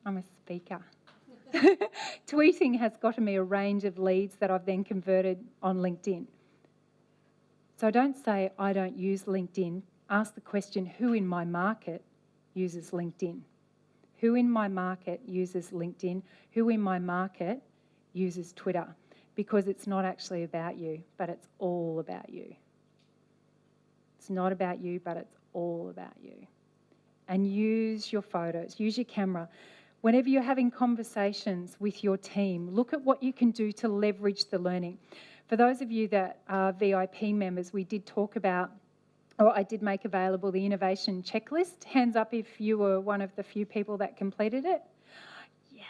I'm a speaker. Tweeting has gotten me a range of leads that I've then converted on LinkedIn. So don't say, I don't use LinkedIn. Ask the question, who in my market uses LinkedIn? Who in my market uses LinkedIn? Who in my market uses Twitter? Because it's not actually about you, but it's all about you. It's not about you, but it's all about you. And use your photos, use your camera. Whenever you're having conversations with your team, look at what you can do to leverage the learning. For those of you that are VIP members, we did talk about, or I did make available the innovation checklist. Hands up if you were one of the few people that completed it. Yes.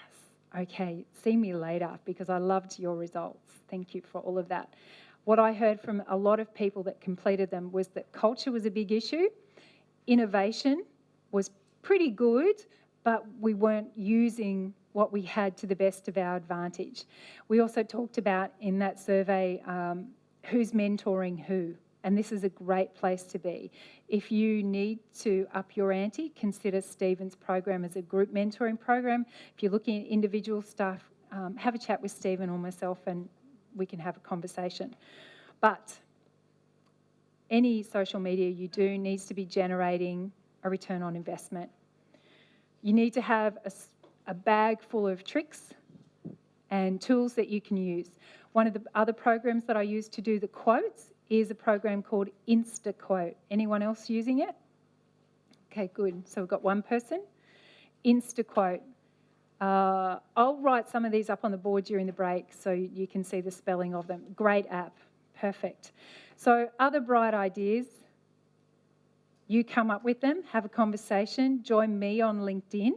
Okay, see me later because I loved your results. Thank you for all of that. What I heard from a lot of people that completed them was that culture was a big issue. Innovation was pretty good, but we weren't using what we had to the best of our advantage. We also talked about in that survey who's mentoring who, and this is a great place to be. If you need to up your ante, consider Stephen's program as a group mentoring program. If you're looking at individual stuff, have a chat with Stephen or myself and we can have a conversation. But any social media you do needs to be generating a return on investment. You need to have a bag full of tricks and tools that you can use. One of the other programs that I use to do the quotes is a program called InstaQuote. Anyone else using it? Okay, good. So we've got one person. InstaQuote. I'll write some of these up on the board during the break so you can see the spelling of them. Great app. Perfect. So other bright ideas, you come up with them, have a conversation, join me on LinkedIn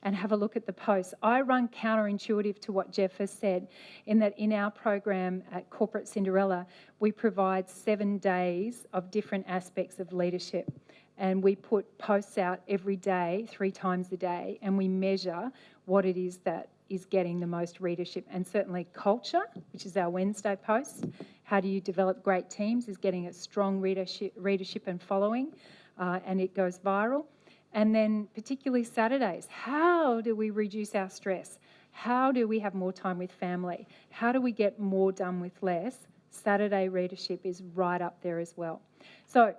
and have a look at the posts. I run counterintuitive to what Jeff has said in that in our program at Corporate Cinderella, we provide 7 days of different aspects of leadership. And we put posts out every day, 3 times a day, and we measure what it is that is getting the most readership. And certainly culture, which is our Wednesday post, how do you develop great teams, is getting a strong readership and following, and it goes viral. And then particularly Saturdays, how do we reduce our stress? How do we have more time with family? How do we get more done with less? Saturday readership is right up there as well. So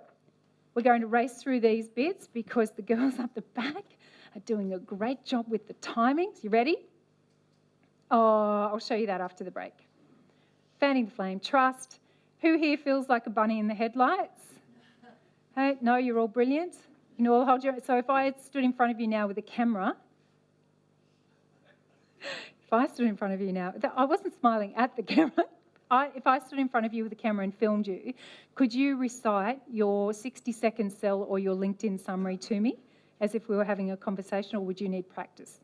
we're going to race through these bits because the girls up the back are doing a great job with the timings. You ready? Oh, I'll show you that after the break. Fanning the flame, trust. Who here feels like a bunny in the headlights? Hey, no, you're all brilliant. You can all hold your... So if I stood in front of you now with a camera, I wasn't smiling at the camera. If I stood in front of you with a camera and filmed you, could you recite your 60-second sell or your LinkedIn summary to me as if we were having a conversation, or would you need practice?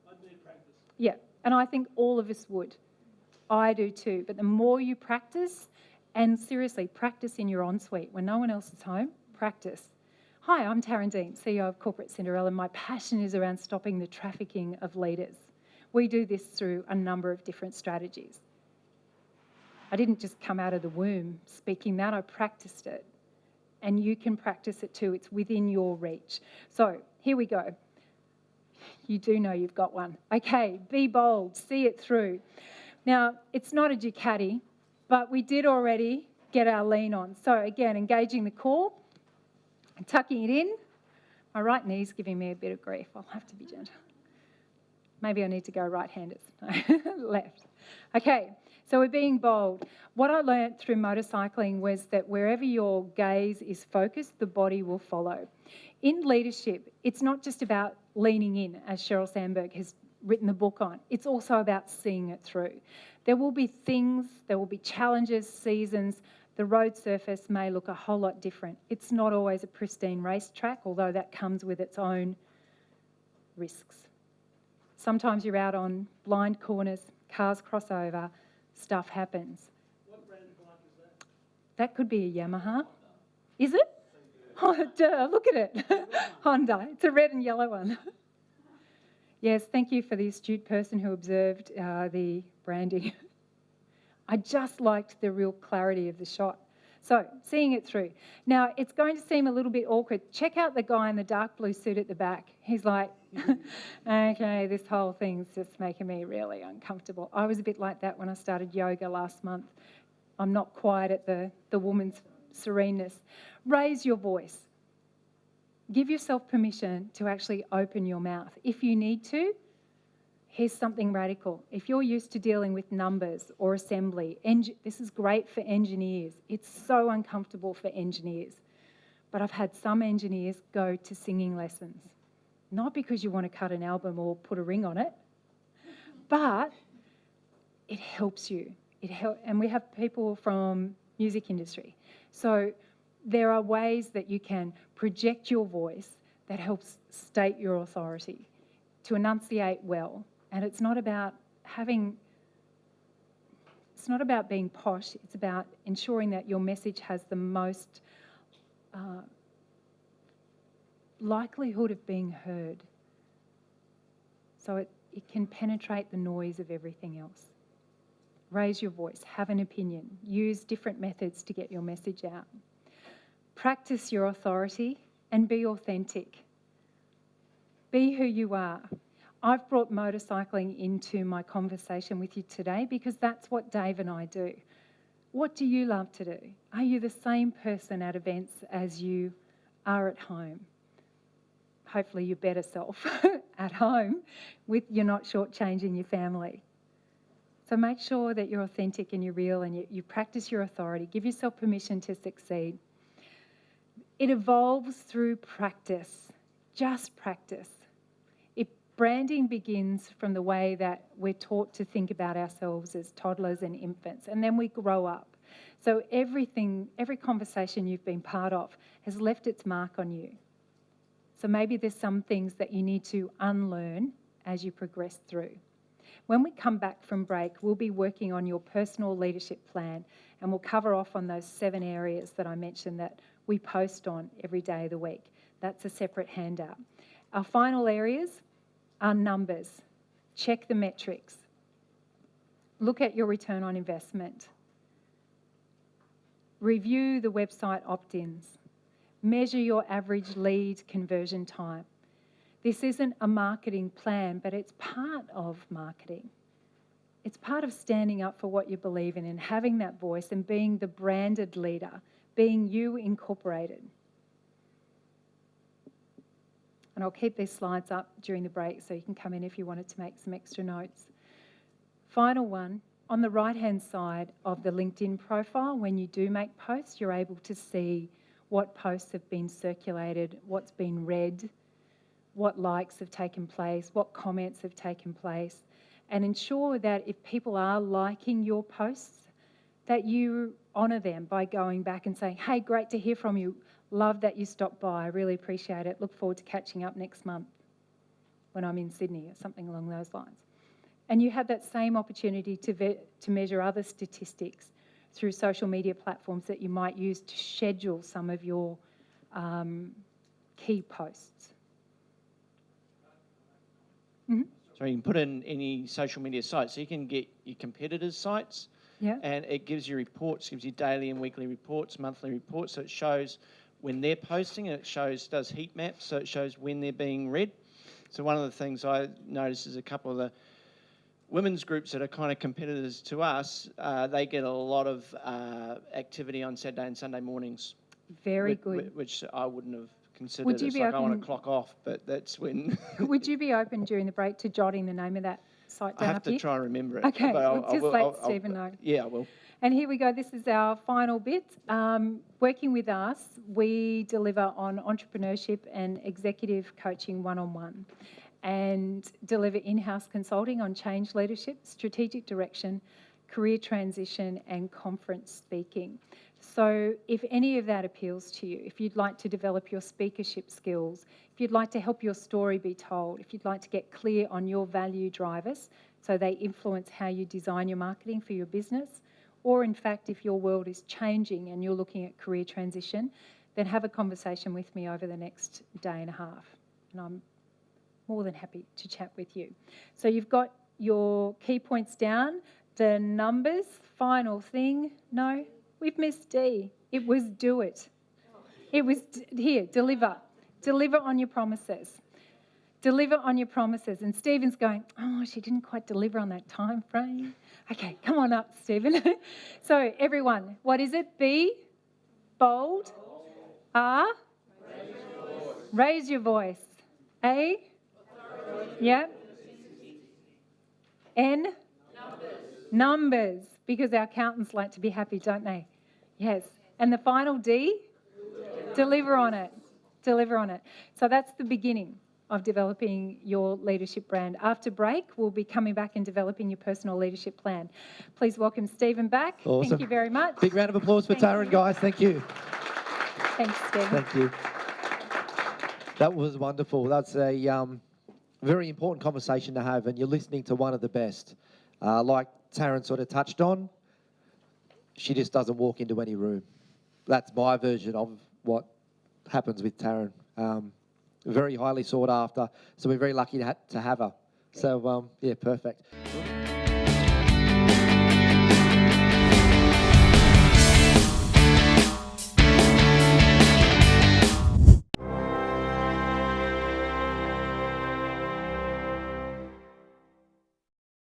I'd need practice. Yeah, and I think all of us would. I do too. But the more you practice, and seriously, practice in your ensuite when no one else is home, practice. Hi, I'm Tarran Deane, CEO of Corporate Cinderella. My passion is around stopping the trafficking of leaders. We do this through a number of different strategies. I didn't just come out of the womb speaking that, I practiced it. And you can practice it too, it's within your reach. So here we go. You do know you've got one. Okay, be bold, see it through. Now, it's not a Ducati, but we did already get our lean on. So again, engaging the core, and tucking it in. My right knee's giving me a bit of grief. I'll have to be gentle. Maybe I need to go right-handed. Left. Okay, so we're being bold. What I learnt through motorcycling was that wherever your gaze is focused, the body will follow. In leadership, it's not just about leaning in, as Sheryl Sandberg has written the book on. It's also about seeing it through. There will be things, there will be challenges, seasons. The road surface may look a whole lot different. It's not always a pristine racetrack, although that comes with its own risks. Sometimes you're out on blind corners, cars cross over, stuff happens. What brand of bike is that? That could be a Yamaha. Is it? Oh, duh, look at it. Honda. It's a red and yellow one. Yes, thank you for the astute person who observed the branding. I just liked the real clarity of the shot. So, seeing it through. Now, it's going to seem a little bit awkward. Check out the guy in the dark blue suit at the back. He's like, okay, this whole thing's just making me really uncomfortable. I was a bit like that when I started yoga last month. I'm not quite at the woman's sereneness. Raise your voice. Give yourself permission to actually open your mouth. If you need to, here's something radical. If you're used to dealing with numbers or assembly, this is great for engineers. It's so uncomfortable for engineers. But I've had some engineers go to singing lessons. Not because you want to cut an album or put a ring on it, but it helps you. And we have people from music industry. So there are ways that you can project your voice that helps state your authority, to enunciate well. And it's not about being posh, it's about ensuring that your message has the most likelihood of being heard. So it can penetrate the noise of everything else. Raise your voice, have an opinion, use different methods to get your message out. Practice your authority and be authentic. Be who you are. I've brought motorcycling into my conversation with you today because that's what Dave and I do. What do you love to do? Are you the same person at events as you are at home? Hopefully your better self at home, you're not shortchanging your family. So make sure that you're authentic and you're real and you practice your authority. Give yourself permission to succeed. It evolves through practice, just practice. Branding begins from the way that we're taught to think about ourselves as toddlers and infants, and then we grow up. So every conversation you've been part of has left its mark on you. So maybe there's some things that you need to unlearn as you progress through. When we come back from break, we'll be working on your personal leadership plan, and we'll cover off on those 7 areas that I mentioned that we post on every day of the week. That's a separate handout. Our final areas are numbers. Check the metrics. Look at your return on investment. Review the website opt-ins. Measure your average lead conversion time. This isn't a marketing plan, but it's part of marketing. It's part of standing up for what you believe in and having that voice and being the branded leader, being you incorporated. And I'll keep these slides up during the break so you can come in if you wanted to make some extra notes. Final one, on the right-hand side of the LinkedIn profile, when you do make posts, you're able to see what posts have been circulated, what's been read, what likes have taken place, what comments have taken place, and ensure that if people are liking your posts, that you honour them by going back and saying, hey, great to hear from you. Love that you stopped by. I really appreciate it. Look forward to catching up next month when I'm in Sydney or something along those lines. And you have that same opportunity to measure other statistics through social media platforms that you might use to schedule some of your key posts. So you can put in any social media site. So you can get your competitors' sites, Yeah. and it gives you reports, gives you daily and weekly reports, monthly reports. So it shows when they're posting, and it does heat maps, so it shows when they're being read. So one of the things I noticed is a couple of the women's groups that are kind of competitors to us, they get a lot of activity on Saturday and Sunday mornings. Very good. Which I wouldn't have considered. Would you It's be like I want open- to clock off, but that's when Would you be open during the break to jotting the name of that site I down have up to here? try and remember it. Okay, but well, just let I'll- Stephen know. Yeah, I will. And here we go. This is our final bit. Working with us, we deliver on entrepreneurship and executive coaching one-on-one, and deliver in-house consulting on change leadership, strategic direction, career transition, and conference speaking. So if any of that appeals to you, if you'd like to develop your speakership skills, if you'd like to help your story be told, if you'd like to get clear on your value drivers so they influence how you design your marketing for your business, or in fact, if your world is changing and you're looking at career transition, then have a conversation with me over the next day and a half. And I'm more than happy to chat with you. So you've got your key points down. The numbers, final thing, no, we've missed D. It was do it. It was here, deliver. Deliver on your promises. Deliver on your promises. And Stephen's going, oh, she didn't quite deliver on that time frame. Okay, come on up, Stephen. So everyone, what is it? B, bold. R, raise your voice. A, yeah. N, numbers, because our accountants like to be happy, don't they? Yes. And the final D, deliver on it. Deliver on it. So that's the beginning of developing your leadership brand. After break, we'll be coming back and developing your personal leadership plan. Please welcome Stephen back. Awesome. Thank you very much. Big round of applause for Thank Tarran, you. guys. Thank you. Thanks, Stephen. Thank you. That was wonderful. That's a very important conversation to have, and you're listening to one of the best. Like Tarran sort of touched on, she just doesn't walk into any room. That's my version of what happens with Tarran. Very highly sought after, so we're very lucky to have her. So, yeah, perfect.